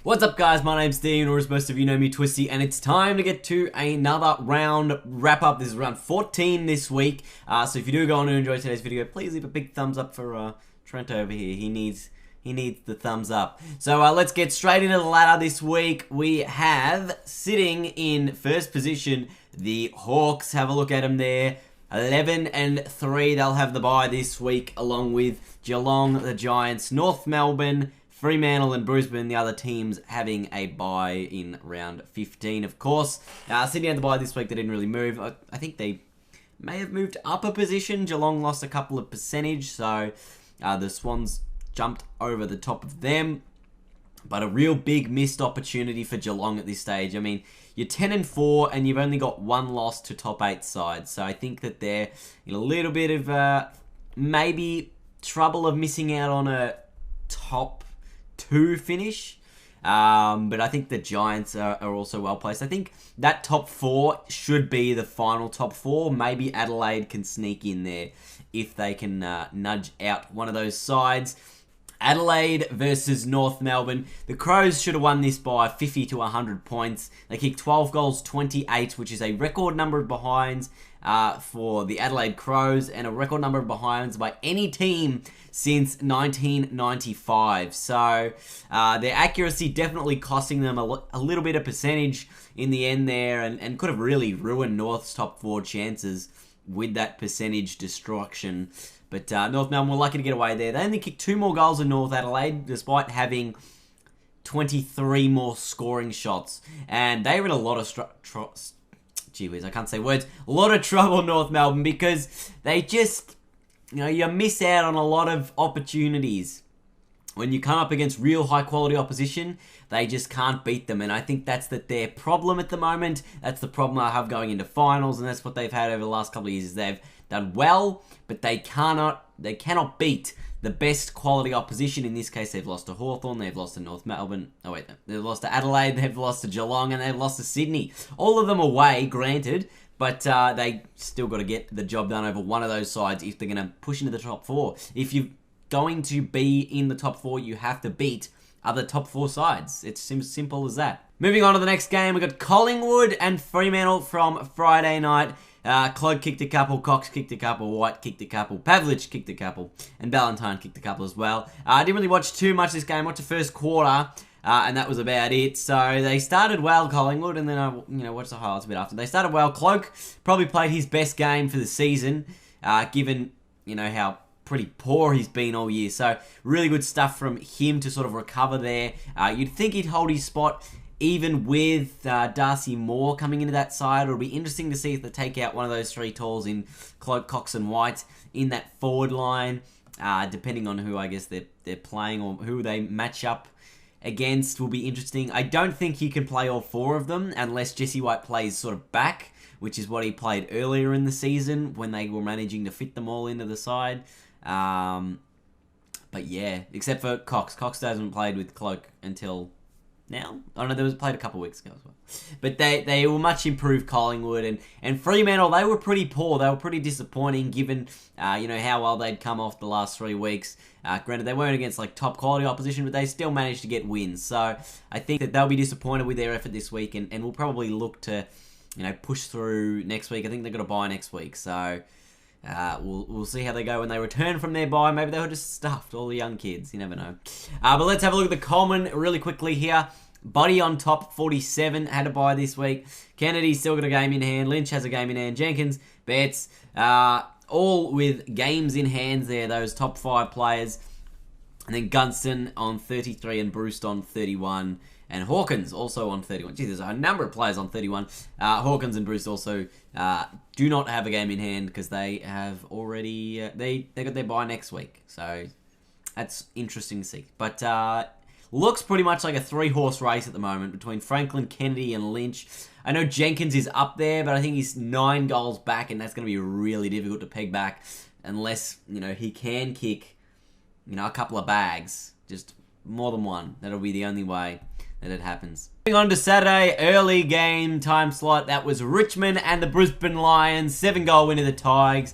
What's up, guys? My name's Dean, or as most of you know me, Twisty, and it's time to get to another round wrap-up. This is round 14 this week, so if you do go on and enjoy today's video, please leave a big thumbs up for Trent over here. He needs the thumbs up. So let's get straight into the ladder this week. We have, sitting in first position, the Hawks. Have a look at them there. 11-3, they'll have the bye this week, along with Geelong, the Giants, North Melbourne, Fremantle and Brisbane, the other teams having a bye in round 15, of course. Sydney had the bye this week. They didn't really move. I think they may have moved up a position. Geelong lost a couple of percentage, so the Swans jumped over the top of them. But a real big missed opportunity for Geelong at this stage. I mean, you're 10-4 and you've only got one loss to top 8 sides. So I think that they're in a little bit of maybe trouble of missing out on a top 2 finish, but I think the Giants are also well placed. I think that top 4 should be the final top 4. Maybe Adelaide can sneak in there if they can nudge out one of those sides. Adelaide versus North Melbourne. The Crows should have won this by 50 to 100 points. They kicked 12 goals, 28, which is a record number of behinds for the Adelaide Crows, and a record number of behinds by any team since 1995. So their accuracy definitely costing them a little bit of percentage in the end there, and could have really ruined North's top 4 chances with that percentage destruction. But North Melbourne were lucky to get away there. They only kicked 2 more goals than North Adelaide, despite having 23 more scoring shots. And they were in a lot of gee whiz, I can't say words. A lot of trouble, North Melbourne, because they just, you miss out on a lot of opportunities. When you come up against real high-quality opposition, they just can't beat them. And I think that's their problem at the moment. That's the problem I have going into finals, and that's what they've had over the last couple of years. Is they've done well, but they cannot beat the best quality opposition. In this case, they've lost to Hawthorn, they've lost to North Melbourne. Oh wait, they've lost to Adelaide, they've lost to Geelong, and they've lost to Sydney. All of them away, granted, but they still got to get the job done over one of those sides if they're going to push into the top 4. If you're going to be in the top 4, you have to beat other top 4 sides. It's as simple as that. Moving on to the next game, we've got Collingwood and Fremantle from Friday night. Cloak kicked a couple, Cox kicked a couple, White kicked a couple, Pavlich kicked a couple, and Ballantyne kicked a couple as well. I didn't really watch too much this game. I watched the first quarter, and that was about it. So they started well, Collingwood, and then I watched the highlights a bit after. They started well. Cloak probably played his best game for the season, given how pretty poor he's been all year. So really good stuff from him to sort of recover there. You'd think he'd hold his spot, even with Darcy Moore coming into that side. It'll be interesting to see if they take out one of those 3 talls in Cloak, Cox and White in that forward line, depending on who I guess they're playing or who they match up against will be interesting. I don't think he can play all 4 of them unless Jesse White plays sort of back, which is what he played earlier in the season when they were managing to fit them all into the side. But yeah, except for Cox. Cox hasn't played with Cloak until now. Oh no, there was played a couple of weeks ago as well. But they were much improved, Collingwood, and Fremantle. They were pretty poor. They were pretty disappointing given how well they'd come off the last 3 weeks. Granted, they weren't against top quality opposition, but they still managed to get wins. So I think that they'll be disappointed with their effort this week, and will probably look to push through next week. I think they've got a bye next week, so we'll see how they go when they return from their bye. Maybe they were just stuffed, all the young kids. You never know. But let's have a look at the Coleman really quickly here. Buddy on top, 47, had a bye this week. Kennedy's still got a game in hand. Lynch has a game in hand. Jenkins, Betts, all with games in hands there, those top 5 players. And then Gunston on 33 and Bruce on 31. And Hawkins also on 31. Gee, there's a number of players on 31. Hawkins and Bruce also do not have a game in hand because they have already... they got their bye next week. So that's interesting to see. But looks pretty much like a 3-horse race at the moment between Franklin, Kennedy, and Lynch. I know Jenkins is up there, but I think he's 9 goals back, and that's going to be really difficult to peg back unless, he can kick, a couple of bags. Just more than one. That'll be the only way that it happens. Moving on to Saturday, early game time slot. That was Richmond and the Brisbane Lions. 7-goal win of the Tigers.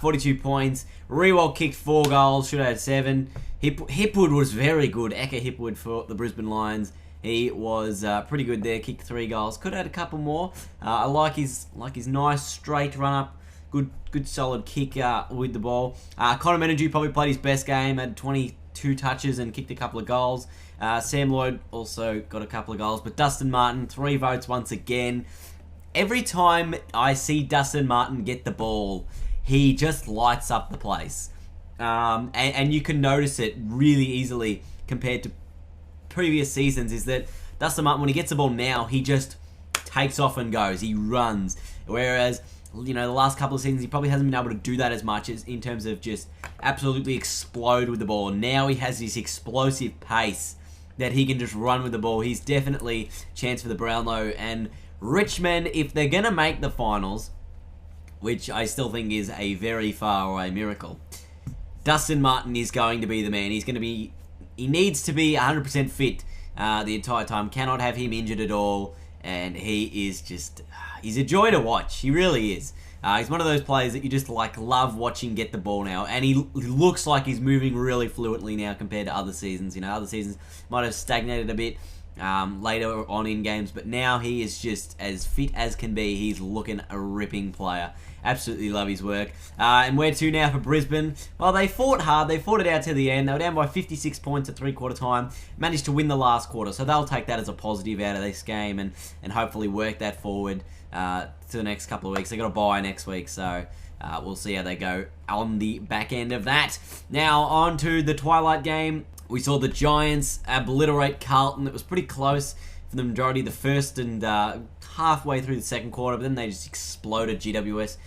42 points. Rewald kicked 4 goals. Should have had 7. Hipwood was very good. Eka Hipwood for the Brisbane Lions. He was pretty good there. Kicked 3 goals. Could have had a couple more. I like his nice straight run up. Good solid kick with the ball. Connor Menadue probably played his best game. Had 22 touches and kicked a couple of goals. Sam Lloyd also got a couple of goals. But Dustin Martin, 3 votes once again. Every time I see Dustin Martin get the ball, he just lights up the place. And you can notice it really easily compared to previous seasons, is that Dustin Martin, when he gets the ball now, he just takes off and goes. He runs. Whereas, you know, the last couple of seasons, he probably hasn't been able to do that as much as in terms of just absolutely explode with the ball. Now he has this explosive pace that he can just run with the ball. He's definitely a chance for the Brownlow. And Richmond, if they're going to make the finals, which I still think is a very far away miracle, Dustin Martin is going to be the man. He needs to be 100% fit the entire time. Cannot have him injured at all. And he is just, he's a joy to watch. He really is. He's one of those players that you just love watching get the ball now. And he looks like he's moving really fluently now compared to other seasons. You know, other seasons might have stagnated a bit later on in games. But now he is just as fit as can be. He's looking a ripping player. Absolutely love his work. And where to now for Brisbane? Well, they fought hard. They fought it out to the end. They were down by 56 points at three-quarter time. Managed to win the last quarter. So they'll take that as a positive out of this game and hopefully work that forward to the next couple of weeks. They've got a bye next week. So we'll see how they go on the back end of that. Now, on to the Twilight game. We saw the Giants obliterate Carlton. It was pretty close for the majority of the first and halfway through the second quarter, but then they just exploded GWS.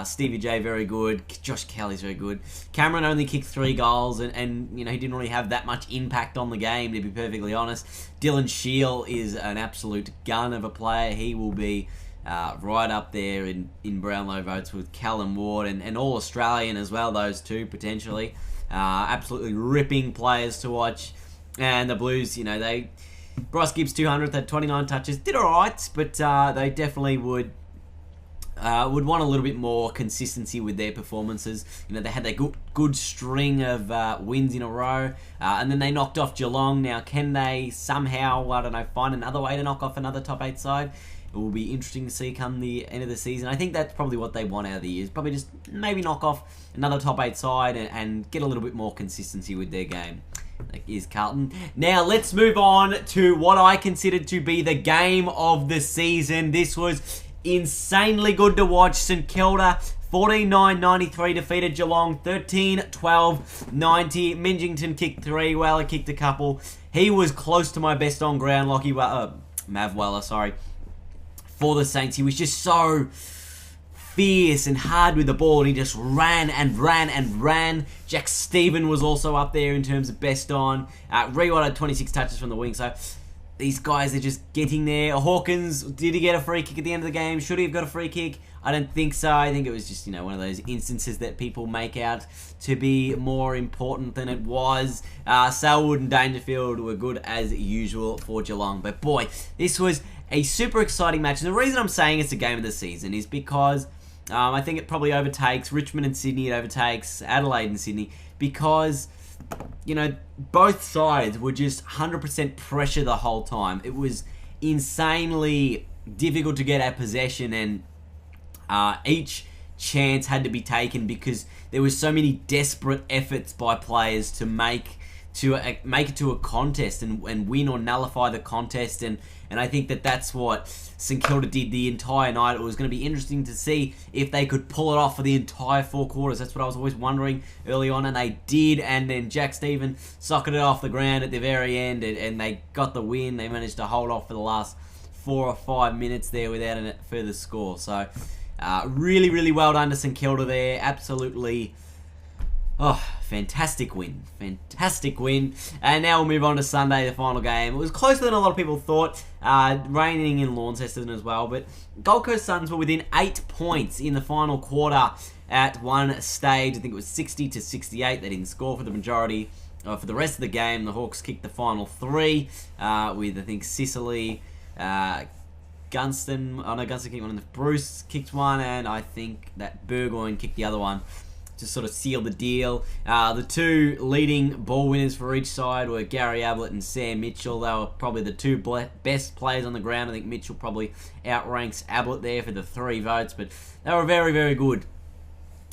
Stevie J very good. Josh Kelly's very good. Cameron only kicked 3 goals, and you know, he didn't really have that much impact on the game, to be perfectly honest. Dylan Shiel is an absolute gun of a player. He will be right up there in Brownlow votes with Callum Ward and all Australian as well, those two potentially. Absolutely ripping players to watch. And the Blues, you know, Bryce Gibbs 200th had 29 touches, did alright, but they definitely would want a little bit more consistency with their performances. You know, they had their good string of wins in a row, and then they knocked off Geelong. Now, can they somehow, I don't know, find another way to knock off another top 8 side? It will be interesting to see come the end of the season. I think that's probably what they want out of the year, is probably just maybe knock off another top 8 side and get a little bit more consistency with their game. That is Carlton. Now, let's move on to what I considered to be the game of the season. This was insanely good to watch. St Kilda 14-9-93 defeated Geelong 13-12-90. Mingington kicked 3. Weller kicked a couple. He was close to my best on ground, Mav Weller, sorry, for the Saints. He was just so fierce and hard with the ball, and he just ran and ran and ran. Jack Stephen was also up there in terms of best on. Reward had 26 touches from the wing, so these guys are just getting there. Hawkins, did he get a free kick at the end of the game? Should he have got a free kick? I don't think so. I think it was just, you know, one of those instances that people make out to be more important than it was. Selwood and Dangerfield were good as usual for Geelong. But boy, this was a super exciting match. And the reason I'm saying it's the game of the season is because I think it probably overtakes Richmond and Sydney. It overtakes Adelaide and Sydney because, you know, both sides were just 100% pressure the whole time. It was insanely difficult to get at possession, and each chance had to be taken because there was so many desperate efforts by players to make it to a contest and win or nullify the contest, and I think that's what St Kilda did the entire night. It was going to be interesting to see if they could pull it off for the entire 4 quarters. That's what I was always wondering early on, and they did. And then Jack Stephen socketed it off the ground at the very end, and they got the win. They managed to hold off for the last 4 or 5 minutes there without a further score. So really, really well done to St Kilda there. Absolutely. Oh, fantastic win. Fantastic win. And now we'll move on to Sunday, the final game. It was closer than a lot of people thought. Raining in Launceston as well. But Gold Coast Suns were within 8 points in the final quarter at one stage. I think it was 60-68. They didn't score for the majority. For the rest of the game, the Hawks kicked the final 3 with, I think, Sicily, Gunston. Oh no, Gunston kicked one. And Bruce kicked one. And I think that Burgoyne kicked the other one to sort of seal the deal. The two leading ball winners for each side were Gary Ablett and Sam Mitchell. They were probably the two best players on the ground. I think Mitchell probably outranks Ablett there for the 3 votes, but they were very, very good.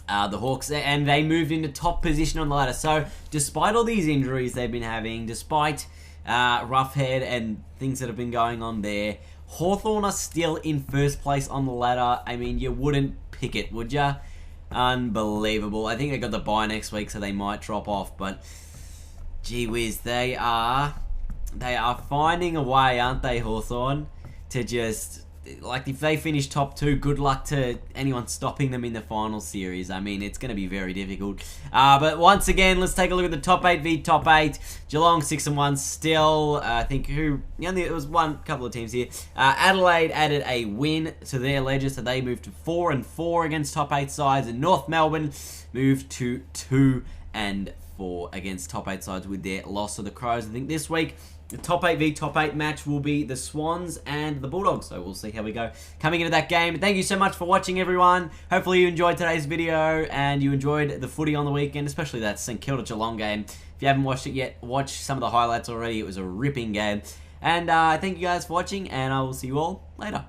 The Hawks, and they moved into top position on the ladder. So, despite all these injuries they've been having, despite Roughhead and things that have been going on there, Hawthorn are still in first place on the ladder. I mean, you wouldn't pick it, would ya? Unbelievable. I think they got the bye next week, so they might drop off, but gee whiz, they are finding a way, aren't they, Hawthorn, to just, like, if they finish top 2, good luck to anyone stopping them in the final series. I mean, it's going to be very difficult. But once again, let's take a look at the top 8 v top 8. Geelong 6-1 still. I think it was one couple of teams here. Adelaide added a win to their ledger, so they moved to 4-4 against top 8 sides, and North Melbourne moved to 2-4 against top 8 sides with their loss to the Crows. I think this week the top 8 v top 8 match will be the Swans and the Bulldogs, so we'll see how we go coming into that game. Thank you so much for watching, everyone. Hopefully you enjoyed today's video and you enjoyed the footy on the weekend, especially that St Kilda Geelong game. If you haven't watched it yet, watch some of the highlights already. It was a ripping game. And thank you guys for watching, and I will see you all later.